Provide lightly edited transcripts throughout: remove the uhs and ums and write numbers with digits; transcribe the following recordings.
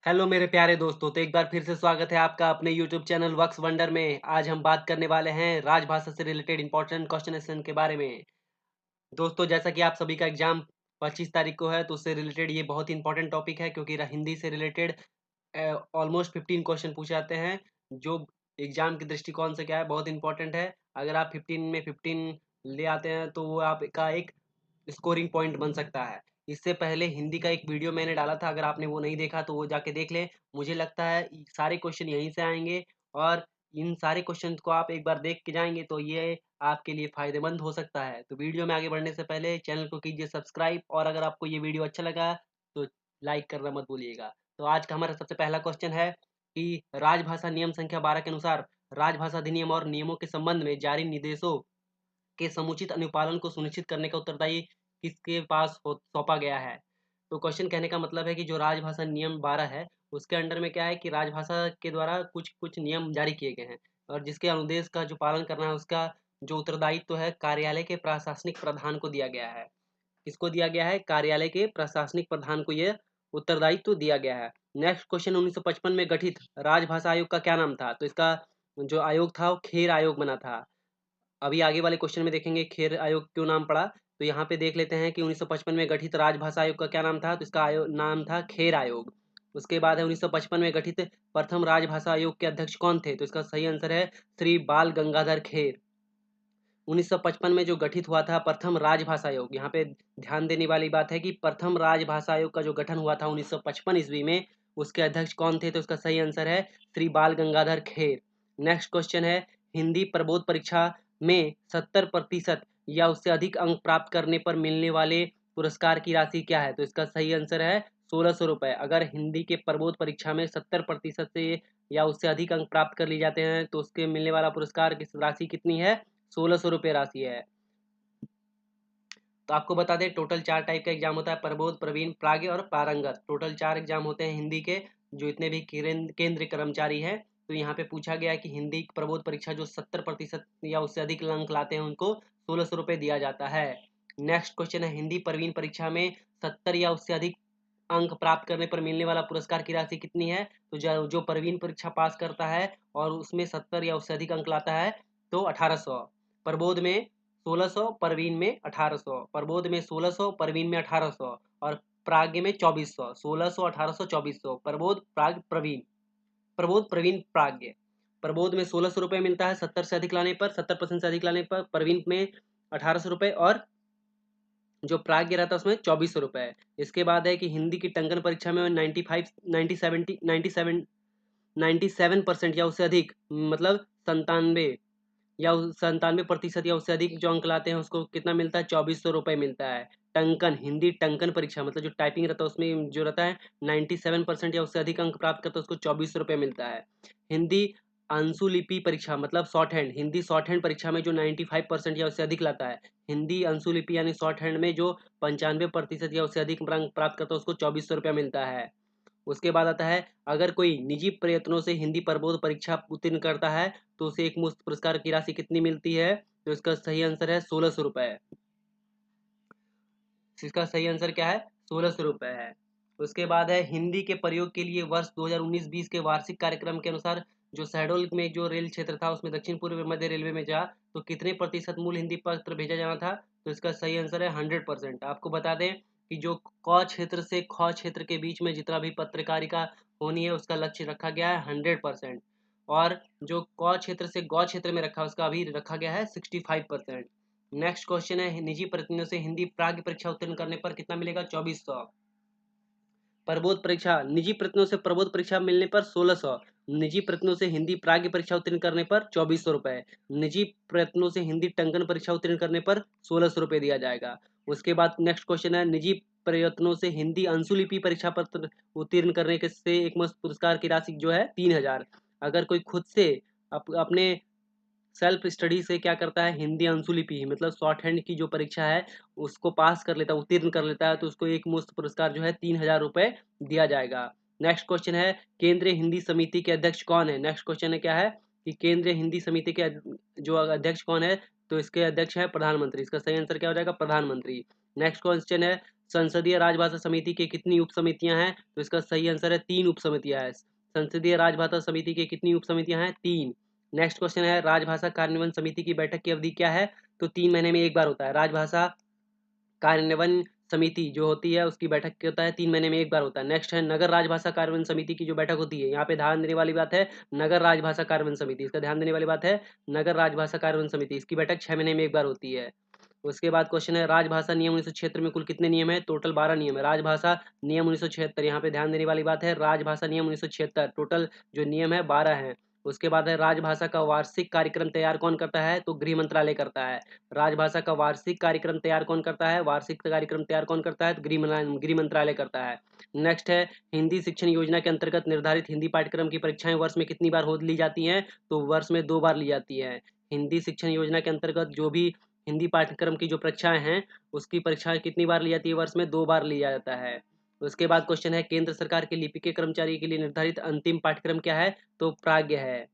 Hello मेरे प्यारे दोस्तों, तो एक बार फिर से स्वागत है आपका अपने यूट्यूब चैनल वक्स वंडर में। आज हम बात करने वाले हैं राजभाषा से रिलेटेड इंपॉर्टेंट क्वेश्चन के बारे में। दोस्तों, जैसा कि आप सभी का एग्जाम 25 तारीख को है, तो उससे रिलेटेड ये बहुत ही इंपॉर्टेंट टॉपिक है, क्योंकि हिंदी से रिलेटेड ऑलमोस्ट 15 क्वेश्चन पूछे जाते हैं, जो एग्जाम के दृष्टिकोण से क्या है, बहुत इंपॉर्टेंट है। अगर आप 15 में 15 ले आते हैं, तो वो आपका एक स्कोरिंग पॉइंट बन सकता है। इससे पहले हिंदी का एक वीडियो मैंने डाला था, अगर आपने वो नहीं देखा तो वो जाके देख लें। मुझे लगता है सारे क्वेश्चन यहीं से आएंगे, और इन सारे क्वेश्चन को आप एक बार देख के जाएंगे तो ये आपके लिए फायदेमंद हो सकता है। तो वीडियो में आगे बढ़ने से पहले चैनल को कीजिए सब्सक्राइब, और अगर आपको ये वीडियो अच्छा लगा तो लाइक करना मत भूलिएगा। तो आज का हमारा सबसे पहला क्वेश्चन है कि राजभाषा नियम संख्या 12 के अनुसार राजभाषा अधिनियम और नियमों के संबंध में जारी निर्देशों के समुचित अनुपालन को सुनिश्चित करने का उत्तरदायी किसके पास सौंपा गया है। तो क्वेश्चन कहने का मतलब है कि जो राजभाषा नियम 12 है, उसके अंडर में क्या है कि राजभाषा के द्वारा कुछ कुछ नियम जारी किए गए हैं, और जिसके अनुदेश का जो पालन करना है, उसका जो उत्तरदायित्व है कार्यालय के प्रशासनिक प्रधान को दिया गया है। किसको दिया गया है? कार्यालय के प्रशासनिक प्रधान को यह उत्तरदायित्व दिया गया है। नेक्स्ट क्वेश्चन, 1955 में गठित राजभाषा आयोग का क्या नाम था? तो इसका जो आयोग था वो खेर आयोग बना था। अभी आगे वाले क्वेश्चन में देखेंगे खेर आयोग क्यों नाम पड़ा। तो यहाँ पे देख लेते हैं कि 1955 में गठित राजभाषा आयोग का क्या नाम था। तो इसका नाम था खेर आयोग। उसके बाद है 1955 में गठित प्रथम राजभाषा आयोग के अध्यक्ष कौन थे? तो इसका सही आंसर है श्री बाल गंगाधर खेर। 1955 में जो गठित हुआ था प्रथम राजभाषा आयोग, यहाँ पे ध्यान देने वाली बात है कि प्रथम राजभाषा आयोग का जो गठन हुआ था 1955 ईस्वी में, उसके अध्यक्ष कौन थे? तो इसका सही आंसर है श्री बाल गंगाधर खेर। नेक्स्ट क्वेश्चन है, हिंदी प्रबोध परीक्षा में 70% या उससे अधिक अंक प्राप्त करने पर मिलने वाले पुरस्कार की राशि क्या है? तो इसका सही आंसर है 1600 रुपये। अगर हिंदी के प्रबोध परीक्षा में 70% से या उससे अधिक अंक प्राप्त कर लिए जाते हैं, तो उसके मिलने वाला पुरस्कार की राशि कितनी है? 1600 रुपये राशि है। तो आपको बता दें, टोटल 4 टाइप का एग्जाम होता है: प्रबोध, प्रवीण, प्राज्ञ और पारंगत। टोटल 4 एग्जाम होते हैं हिंदी के, जो इतने भी केंद्रीय कर्मचारी हैं। तो यहाँ पे पूछा गया है कि हिंदी प्रबोध परीक्षा जो 70% या उससे अधिक अंक लाते हैं, उनको 1600 रुपये दिया जाता है। नेक्स्ट क्वेश्चन है, हिंदी प्रवीण परीक्षा में 70 या उससे अधिक अंक प्राप्त करने पर मिलने वाला पुरस्कार की राशि कितनी है? तो जो प्रवीण परीक्षा पास करता है और उसमें 70 या उससे अधिक अंक लाता है, तो 1800। प्रबोध में 1600, प्रवीण में 1800। प्रबोध में 1600, प्रवीण में 1800, और प्राज्ञ में 2400। 1600, 1800, 2400। प्रबोध, प्राज्ञ, प्रवीण। प्रबोध, प्रवीण, प्राज्ञ। प्रबोध में 1600 रुपये मिलता है 70 से अधिक लाने पर, 70% से अधिक लाने पर। प्रवीण में 1800 रुपये, और जो प्राज्ञ रहता है उसमें 2400 रुपये। इसके बाद है कि हिंदी की टंकन परीक्षा में 97% या उससे अधिक, मतलब 97 या 97% या उससे अधिक जो अंक लाते हैं, उसको कितना मिलता है? 2400 रुपये मिलता है। टंकन, हिंदी टंकन परीक्षा मतलब जो टाइपिंग रहता है उसमें जो रहता है 97% या उससे अधिक अंक प्राप्त करता है, उसको 2400 रुपये मिलता है। हिंदी अंशुलिपि परीक्षा मतलब short hand, Hindi short hand परीक्षा में जो 95% या उससे अधिक लाता है, हिंदी अंशुलिपि यानी शॉर्ट हैंड में जो 95% या उससे अधिक अंक प्राप्त करता है, उसको 2400 रुपये मिलता है। उसके बाद आता है, अगर कोई निजी प्रयत्नों से हिंदी प्रबोध परीक्षा उत्तीर्ण करता है, तो उसे एक मुश्त पुरस्कार की राशि कितनी मिलती है? तो इसका सही आंसर है 1600 रुपये। इसका सही आंसर क्या है? 1600 रुपये है। उसके बाद है, हिंदी के प्रयोग के लिए वर्ष 2019-20 के वार्षिक कार्यक्रम के अनुसार जो शहडोल में जो रेल क्षेत्र था, उसमें दक्षिण पूर्व मध्य रेलवे में जा, तो कितने प्रतिशत मूल हिंदी पत्र भेजा जाना था? तो इसका सही आंसर है 100%। आपको बता दें कि जो क क्षेत्र से ख क्षेत्र के बीच में जितना भी पत्रकारिता होनी है, उसका लक्ष्य रखा गया है 100%, और जो क क्षेत्र से ग क्षेत्र में रखा, उसका अभी रखा गया है 65%। नेक्स्ट क्वेश्चन है, निजी प्रतिनिधियों से हिंदी प्राज्ञ परीक्षा उत्तीर्ण करने पर कितना मिलेगा? 2400। प्रबोध परीक्षा, निजी प्रतिनिधियों से प्रबोध परीक्षा मिलने पर 1600। निजी प्रतिनिधियों से हिंदी प्राज्ञ परीक्षा उत्तीर्ण करने पर 2400 रुपये। निजी प्रतिनिधियों से हिंदी टंकन परीक्षा उत्तीर्ण करने पर 1600 रुपये दिया जाएगा। उसके बाद नेक्स्ट क्वेश्चन है, निजी प्रयत्नों से हिंदी अंशुलिपि परीक्षा पत्र उत्तीर्ण करने के से एकमुश्त पुरस्कार की राशि जो है 3000। अगर कोई खुद से अपने सेल्फ स्टडी से क्या करता है, हिंदी अंशुलिपि मतलब शॉर्ट हैंड की जो परीक्षा है उसको पास कर लेता है, उत्तीर्ण कर लेता है, तो उसको एक मुश्त पुरस्कार जो है 3000 रुपये दिया जाएगा। नेक्स्ट क्वेश्चन है, केंद्रीय हिंदी समिति के अध्यक्ष कौन है? नेक्स्ट क्वेश्चन है क्या है कि केंद्रीय हिंदी समिति के जो अध्यक्ष कौन है? तो इसके अध्यक्ष है प्रधानमंत्री। इसका सही आंसर क्या हो जाएगा? प्रधानमंत्री। नेक्स्ट क्वेश्चन है संसदीय राजभाषा समिति की कितनी उप समितियां हैं? तो इसका सही आंसर है 3 उप समितियां हैं। संसदीय राजभाषा समिति की कितनी उप समितियां हैं? 3। नेक्स्ट क्वेश्चन है राजभाषा कार्यान्वयन समिति की बैठक की अवधि क्या है? तो 3 महीने में एक बार होता है। राजभाषा कार्यान्वयन समिति जो होती है उसकी बैठक क्या होता है? 3 महीने में एक बार होता है। नेक्स्ट है नगर राजभाषा कार्यान्वयन समिति की जो बैठक होती है, यहाँ पे ध्यान देने वाली बात है नगर राजभाषा कार्यान्वयन समिति, इसका ध्यान देने वाली बात है नगर राजभाषा कार्यान्वयन समिति, इसकी बैठक 6 महीने में एक बार होती है। उसके बाद क्वेश्चन है राजभाषा नियम 1976 में कुल कितने नियम है? टोटल 12 नियम है। राजभाषा नियम 1976, यहाँ पे ध्यान देने वाली बात है राजभाषा नियम 1976 टोटल जो नियम है 12 है। उसके बाद है राजभाषा का वार्षिक कार्यक्रम तैयार कौन करता है? तो गृह मंत्रालय करता है। राजभाषा का वार्षिक कार्यक्रम तैयार कौन करता है? वार्षिक कार्यक्रम तैयार कौन करता है? तो गृह मंत्रालय करता है। नेक्स्ट है हिंदी शिक्षण योजना के अंतर्गत निर्धारित हिंदी पाठ्यक्रम की परीक्षाएं वर्ष में कितनी बार हो ली जाती हैं? तो वर्ष में 2 बार ली जाती है। हिंदी शिक्षण योजना के अंतर्गत जो भी हिंदी पाठ्यक्रम की जो परीक्षाएं हैं उसकी परीक्षाएं कितनी बार ली जाती है? वर्ष में 2 बार लिया जाता है। उसके बाद क्वेश्चन है केंद्र सरकार के लिपिक के कर्मचारी के लिए निर्धारित अंतिम पाठ्यक्रम क्या है? तो प्राज्ञ है।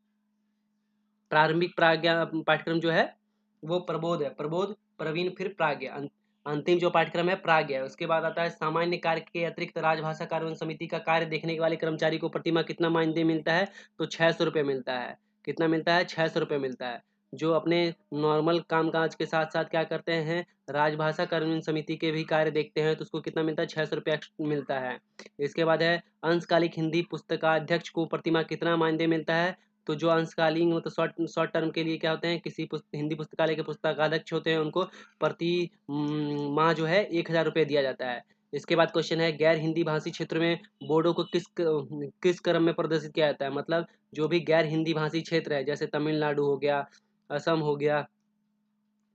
प्रारंभिक प्राज्ञ पाठ्यक्रम जो है वो प्रबोध है, प्रबोध प्रवीण फिर प्राज्ञ, अंतिम जो पाठ्यक्रम है प्राज्ञ है। उसके बाद आता है सामान्य कार्य के अतिरिक्त राजभाषा कार्यान्वयन समिति का कार्य देखने वाले कर्मचारी को प्रतिमाह कितना मानदेय मिलता है? तो 600 रुपये मिलता है। कितना मिलता है? 600 रुपये मिलता है। जो अपने नॉर्मल कामकाज के साथ साथ क्या करते हैं राजभाषा कार्यान्वयन समिति के भी कार्य देखते हैं तो उसको कितना मिलता है? 600 रुपये मिलता है। इसके बाद है अंशकालिक हिंदी पुस्तकाध्यक्ष को प्रतिमाह कितना मानदेय मिलता है? तो जो अंशकालीन मतलब शॉर्ट शॉर्ट टर्म के लिए क्या होते हैं किसी हिंदी पुस्तकालय के पुस्तकाध्यक्ष होते हैं उनको प्रति माह जो है 1000 रुपये दिया जाता है। इसके बाद क्वेश्चन है गैर हिंदी भाषी क्षेत्र में बोर्डों को किस क्रम में प्रदर्शित किया जाता है? मतलब जो भी गैर हिंदी भाषी क्षेत्र है जैसे तमिलनाडु हो गया, असम हो गया,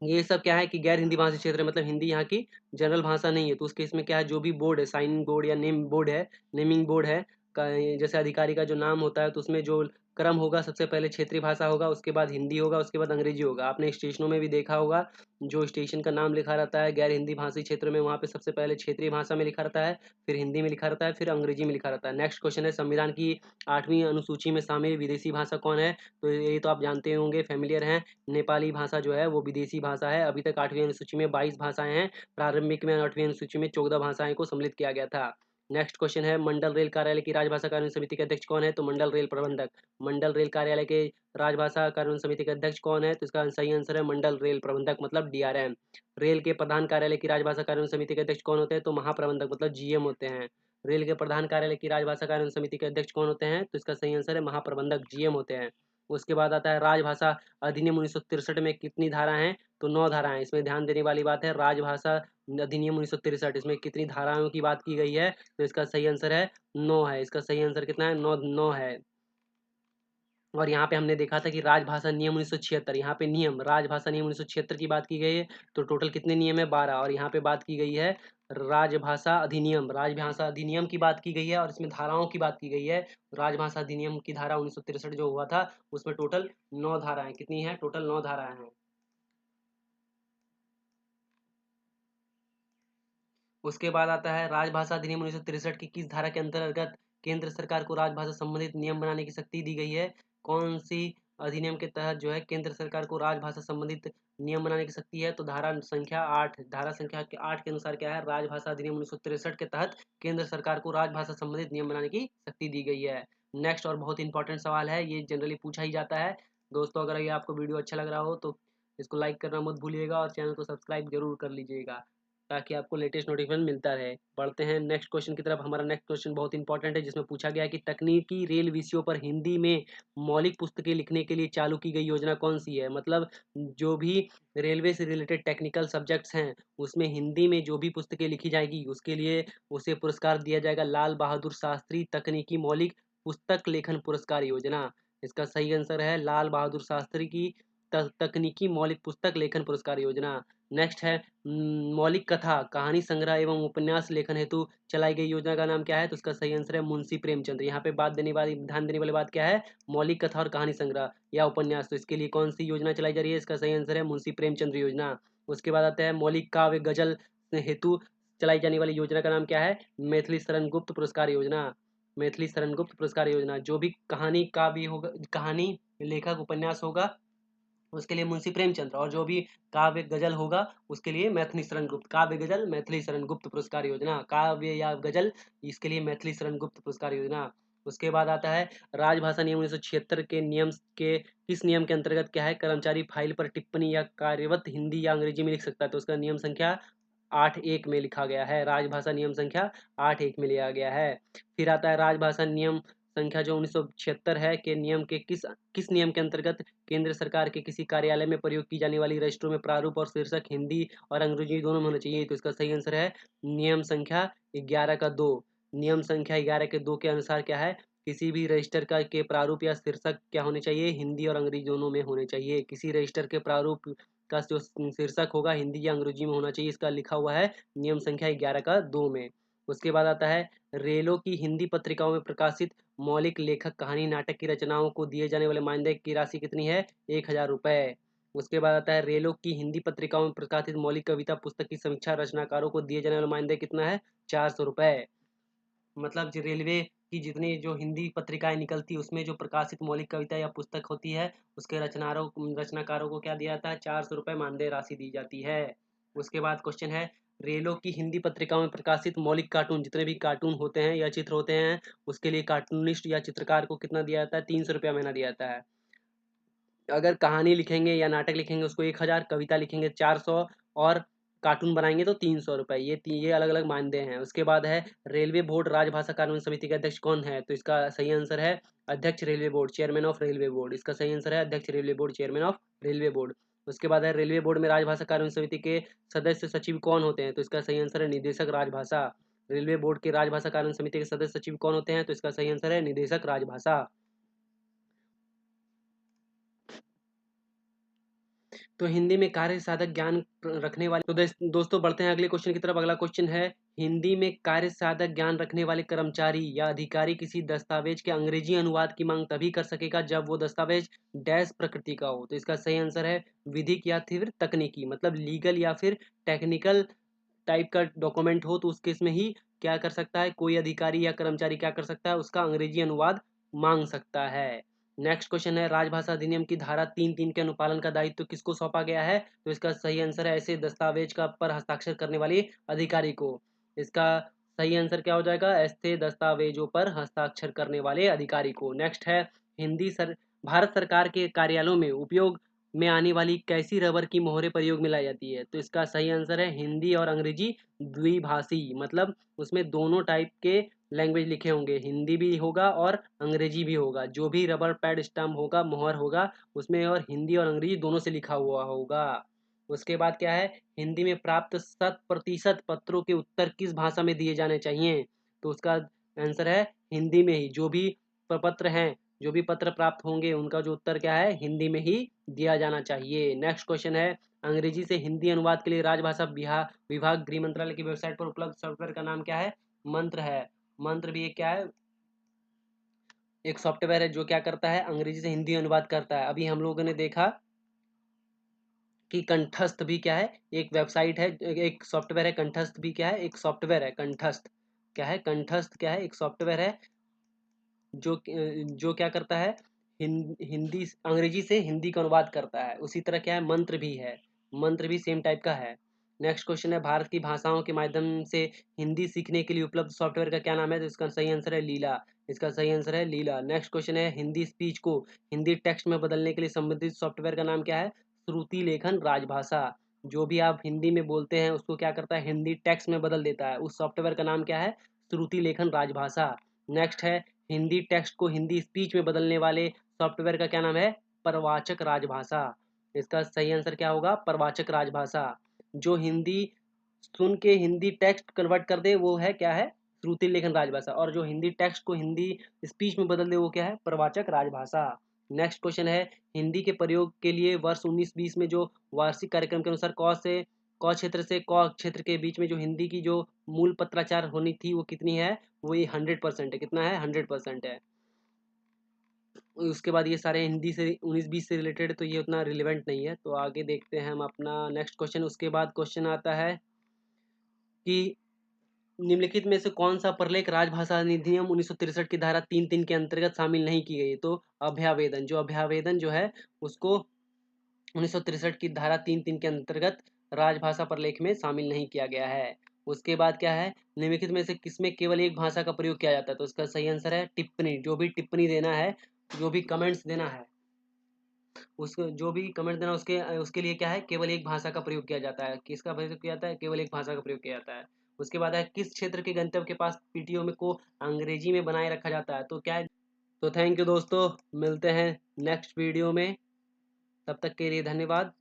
ये सब क्या है कि गैर हिंदी भाषी क्षेत्र है, मतलब हिंदी यहाँ की जनरल भाषा नहीं है तो उस केस में क्या है जो भी बोर्ड है साइनिंग बोर्ड या नेमिंग बोर्ड है जैसे अधिकारी का जो नाम होता है तो उसमें जो क्रम होगा सबसे पहले क्षेत्रीय भाषा होगा, उसके बाद हिंदी होगा, उसके बाद अंग्रेजी होगा। आपने स्टेशनों में भी देखा होगा जो स्टेशन का नाम लिखा रहता है गैर हिंदी भाषी क्षेत्र में वहाँ पे सबसे पहले क्षेत्रीय भाषा में लिखा रहता है, फिर हिंदी में लिखा रहता है, फिर अंग्रेजी में लिखा रहता है। नेक्स्ट क्वेश्चन है संविधान की 8वीं अनुसूची में शामिल विदेशी भाषा कौन है? तो ये तो आप जानते होंगे, फेमिलियर हैं। नेपाली भाषा जो है वो विदेशी भाषा है। अभी तक 8वीं अनुसूची में 22 भाषाएं हैं। प्रारंभिक में 8वीं अनुसूची में 14 भाषाएं को सम्मिलित किया गया था। नेक्स्ट क्वेश्चन है मंडल रेल कार्यालय की राजभाषा कार्यान्वयन समिति के अध्यक्ष कौन है? तो मंडल रेल प्रबंधक। मंडल रेल कार्यालय के राजभाषा कार्यान्वयन समिति के अध्यक्ष कौन है? तो इसका सही आंसर है मंडल रेल प्रबंधक मतलब डीआरएम। रेल के प्रधान कार्यालय की राजभाषा कार्यान्वयन समिति के अध्यक्ष कौन होते हैं? तो महाप्रबंधक मतलब जीएम होते हैं। रेल के प्रधान कार्यालय की राजभाषा कार्यान्वयन समिति के अध्यक्ष कौन होते हैं? तो इसका सही आंसर है महाप्रबंधक जीएम होते हैं। उसके बाद आता है राजभाषा अधिनियम 1963 में कितनी धारा हैं? तो 9 धाराएं। इसमें ध्यान देने वाली बात है राजभाषा अधिनियम 1963 इसमें कितनी धाराओं की बात की गई है? तो इसका सही आंसर है 9 है। इसका सही आंसर कितना है? 9 है। और यहाँ पे हमने देखा था कि राजभाषा नियम 1976, यहाँ पे नियम राजभाषा नियम 1976 की बात की गई है तो टोटल कितने नियम है? 12। और यहाँ पे बात की गई है राजभाषा अधिनियम की बात की गई है और इसमें धाराओं की बात की गई है। राजभाषा अधिनियम की धारा 1963 जो हुआ था उसमें टोटल 9 धाराएं कितनी है? टोटल 9 धाराएं हैं। उसके बाद आता है राजभाषा अधिनियम 1963 की किस धारा के अंतर्गत केंद्र सरकार को राजभाषा संबंधित नियम बनाने की शक्ति दी गई है? कौन सी अधिनियम के तहत जो है केंद्र सरकार को राजभाषा संबंधित नियम बनाने की शक्ति है? तो धारा संख्या 8, धारा संख्या के 8 के अनुसार क्या है? राजभाषा अधिनियम 1963 के तहत केंद्र सरकार को राजभाषा संबंधित नियम बनाने की शक्ति दी गई है। नेक्स्ट और बहुत इंपॉर्टेंट सवाल है, ये जनरली पूछा ही जाता है। दोस्तों अगर ये आपको वीडियो अच्छा लग रहा हो तो इसको लाइक करना मत भूलिएगा और चैनल को सब्सक्राइब जरूर कर लीजिएगा ताकि आपको लेटेस्ट नोटिफिकेशन मिलता रहे। बढ़ते हैं नेक्स्ट क्वेश्चन की तरफ। हमारा नेक्स्ट क्वेश्चन बहुत इंपॉर्टेंट है जिसमें पूछा गया है कि तकनीकी रेल विषयों पर हिंदी में मौलिक पुस्तकें लिखने के लिए चालू की गई योजना कौन सी है? मतलब जो भी रेलवे से रिलेटेड टेक्निकल सब्जेक्ट्स हैं उसमें हिंदी में जो भी पुस्तकें लिखी जाएगी उसके लिए उसे पुरस्कार दिया जाएगा लाल बहादुर शास्त्री तकनीकी मौलिक पुस्तक लेखन पुरस्कार योजना। इसका सही आंसर है लाल बहादुर शास्त्री की तकनीकी मौलिक पुस्तक लेखन पुरस्कार योजना। नेक्स्ट है मौलिक कथा कहानी संग्रह एवं उपन्यास लेखन हेतु चलाई गई योजना का नाम क्या है? तो उसका सही आंसर है मुंशी प्रेमचंद। यहाँ पे ध्यान देने वाली बात क्या है? मौलिक कथा और कहानी संग्रह या उपन्यास, तो इसके लिए कौन सी योजना चलाई जा रही है? इसका सही आंसर है मुंशी प्रेमचंद योजना। उसके बाद आता है मौलिक काव्य गजल हेतु चलाई जाने वाली योजना का नाम क्या है? मैथिली शरण गुप्त पुरस्कार योजना। मैथिली शरण गुप्त पुरस्कार योजना। जो भी कहानी काव्य होगा, कहानी लेखक उपन्यास होगा उसके लिए मुंशी प्रेमचंद्र, और जो भी काव्य गजल होगा उसके लिए मैथिली शरण गुप्त। काव्य गजल मैथिली शरण गुप्त पुरस्कार योजना, काव्य या गजल इसके लिए मैथिली शरण गुप्त पुरस्कार योजना। उसके बाद आता है राजभाषा नियम 1976 के नियम के किस नियम के अंतर्गत क्या है, कर्मचारी फाइल पर टिप्पणी या कार्यवत हिंदी या अंग्रेजी में लिख सकता है, तो उसका नियम संख्या 8(1) में लिखा गया है। राजभाषा नियम संख्या 8(1) में लिया गया है। फिर आता है राजभाषा नियम संख्या जो 1976 है के नियम के किस किस नियम के अंतर्गत केंद्र सरकार के किसी कार्यालय में प्रयोग की जाने वाली रजिस्टरों में प्रारूप और शीर्षक हिंदी और अंग्रेजी दोनों में होना चाहिए, तो इसका सही आंसर है नियम संख्या 11(2). नियम संख्या 11(2) के अनुसार क्या है, किसी भी रजिस्टर का के प्रारूप या शीर्षक क्या होने चाहिए, हिंदी और अंग्रेजी दोनों में होने चाहिए। किसी रजिस्टर के प्रारूप का जो शीर्षक होगा हिंदी या अंग्रेजी में होना चाहिए, इसका लिखा हुआ है नियम संख्या 11(2) में। उसके बाद आता है रेलों की हिंदी पत्रिकाओं में प्रकाशित मौलिक लेखक कहानी नाटक की रचनाओं को दिए जाने वाले मानदेय की राशि कितनी है, 1000 रुपये। उसके बाद आता है रेलों की हिंदी पत्रिकाओं में प्रकाशित मौलिक कविता पुस्तक की समीक्षा रचनाकारों को दिए जाने वाला मानदेय कितना है, 400 रुपये। मतलब जो रेलवे की जितनी जो हिंदी पत्रिकाएं निकलती है उसमें जो प्रकाशित मौलिक कविता या पुस्तक होती है उसके रचनाकारों को क्या दिया जाता है, 400 रुपये मानदेय राशि दी जाती है। उसके बाद क्वेश्चन है रेलों की हिंदी पत्रिकाओं में प्रकाशित मौलिक कार्टून, जितने भी कार्टून होते हैं या चित्र होते हैं उसके लिए कार्टूनिस्ट या चित्रकार को कितना दिया जाता है, 300 रुपया महीना दिया जाता है। अगर कहानी लिखेंगे या नाटक लिखेंगे उसको 1000, कविता लिखेंगे 400 और कार्टून बनाएंगे तो 300 रुपये। ये अलग अलग मानदेय हैं। उसके बाद है रेलवे बोर्ड राजभाषा कानून समिति के अध्यक्ष कौन है, तो इसका सही आंसर है अध्यक्ष railway board, chairman of railway board. इसका सही आंसर है अध्यक्ष railway board, chairman of railway board. उसके बाद है रेलवे बोर्ड में राजभाषा कानून समिति के सदस्य सचिव कौन होते हैं, तो इसका सही आंसर है निदेशक राजभाषा। रेलवे बोर्ड के राजभाषा कानून समिति के सदस्य सचिव कौन होते हैं, तो इसका सही आंसर है निदेशक राजभाषा। तो हिंदी में कार्य साधक ज्ञान रखने वाले, तो दोस्तों बढ़ते हैं अगले क्वेश्चन की तरफ। अगला क्वेश्चन है हिंदी में कार्य साधक ज्ञान रखने वाले कर्मचारी या अधिकारी किसी दस्तावेज के अंग्रेजी अनुवाद की मांग तभी कर सकेगा जब वो दस्तावेज डैश प्रकृति का हो, तो इसका सही आंसर है विधिक या फिर तकनीकी, मतलब लीगल या फिर टेक्निकल टाइप का डॉक्यूमेंट हो तो उस केस में ही क्या कर सकता है, कोई अधिकारी या कर्मचारी क्या कर सकता है, उसका अंग्रेजी अनुवाद मांग सकता है। नेक्स्ट क्वेश्चन है राजभाषा अधिनियम की धारा 3(3) के अनुपालन का दायित्व किसको सौंपा गया है, तो इसका सही आंसर है ऐसे दस्तावेज का पर हस्ताक्षर करने वाले अधिकारी को। इसका सही आंसर क्या हो जाएगा, ऐसे दस्तावेजों पर हस्ताक्षर करने वाले अधिकारी को। नेक्स्ट है भारत सरकार के कार्यालयों में उपयोग में आने वाली कैसी रबर की मोहरें प्रयोग में लाई जाती है, तो इसका सही आंसर है हिंदी और अंग्रेजी द्विभाषी, मतलब उसमें दोनों टाइप के लैंग्वेज लिखे होंगे, हिंदी भी होगा और अंग्रेजी भी होगा। जो भी रबर पैड स्टम्प होगा, मोहर होगा, उसमें और हिंदी और अंग्रेजी दोनों से लिखा हुआ होगा। उसके बाद क्या है हिंदी में प्राप्त 100% पत्रों के उत्तर किस भाषा में दिए जाने चाहिए, तो उसका आंसर है हिंदी में ही। जो भी पत्र प्राप्त होंगे उनका जो उत्तर क्या है, हिंदी में ही दिया जाना चाहिए। नेक्स्ट क्वेश्चन है अंग्रेजी से हिंदी अनुवाद के लिए राजभाषा विभाग गृह मंत्रालय की वेबसाइट पर उपलब्ध सॉफ्टवेयर का नाम क्या है, मंत्र है। मंत्र भी एक क्या है, एक सॉफ्टवेयर है जो क्या करता है अंग्रेजी से हिंदी अनुवाद करता है। अभी हम लोगों ने देखा कि कंठस्थ भी क्या है, एक वेबसाइट है, एक सॉफ्टवेयर है। कंठस्थ भी क्या है, एक सॉफ्टवेयर है। कंठस्थ क्या है, कंठस्थ क्या है, एक सॉफ्टवेयर है जो क्या करता है हिंदी अंग्रेजी से हिंदी का अनुवाद करता है। उसी तरह क्या है मंत्र भी है, मंत्र भी सेम टाइप का है। नेक्स्ट क्वेश्चन है भारत की भाषाओं के माध्यम से हिंदी सीखने के लिए उपलब्ध सॉफ्टवेयर का क्या नाम है, तो इसका सही आंसर है लीला। इसका सही आंसर है लीला। नेक्स्ट क्वेश्चन है हिंदी स्पीच को हिंदी टेक्स्ट में बदलने के लिए संबंधित सॉफ्टवेयर का नाम क्या है, श्रुति लेखन राजभाषा। जो भी आप हिंदी में बोलते हैं उसको क्या करता है हिंदी टेक्स्ट में बदल देता है, उस सॉफ्टवेयर का नाम क्या है, श्रुति लेखन राजभाषा। नेक्स्ट है हिंदी टेक्स्ट को हिंदी स्पीच में बदलने वाले सॉफ्टवेयर का क्या नाम है, प्रवाचक राजभाषा। इसका सही आंसर क्या होगा, प्रवाचक राजभाषा। जो हिंदी सुन के हिंदी टेक्स्ट कन्वर्ट कर दे वो है क्या है, श्रुति लेखन राजभाषा, और जो हिंदी टेक्स्ट को हिंदी स्पीच में बदल दे वो क्या है, प्रवाचक राजभाषा। नेक्स्ट क्वेश्चन है हिंदी के प्रयोग के लिए वर्ष 1920 में जो वार्षिक कार्यक्रम के अनुसार क क्षेत्र से क क्षेत्र के बीच में जो हिंदी की जो मूल पत्राचार होनी थी वो कितनी है, वो ये 100% है। कितना है, 100% है। उसके बाद ये सारे हिंदी से 19-20 से रिलेटेड, तो ये उतना रिलेवेंट नहीं है। तो आगे देखते हैं हम अपना नेक्स्ट क्वेश्चन। उसके बाद क्वेश्चन आता है कि निम्नलिखित में से कौन सा प्रलेख राजभाषा अधिनियम 1963 की धारा 3(3) के अंतर्गत शामिल नहीं की गई, तो अभ्यावेदन। जो अभ्यावेदन जो है उसको 1963 की धारा 3(3) के अंतर्गत राजभाषा प्रलेख में शामिल नहीं किया गया है। उसके बाद क्या है, निम्नलिखित में से किसमें केवल एक भाषा का प्रयोग किया जाता है? तो इसका सही आंसर है टिप्पणी। जो भी टिप्पणी देना है, जो भी कमेंट्स देना है, उसको जो भी कमेंट देना उसके उसके लिए क्या है, केवल एक भाषा का प्रयोग किया जाता है। किसका प्रयोग किया जाता है? केवल एक भाषा का प्रयोग किया जाता है। उसके बाद है, किस क्षेत्र के गंतव्य के पास पीटीओ में को अंग्रेजी में बनाए रखा जाता है? तो क्या है? तो थैंक यू दोस्तों, मिलते हैं नेक्स्ट वीडियो में। तब तक के लिए धन्यवाद।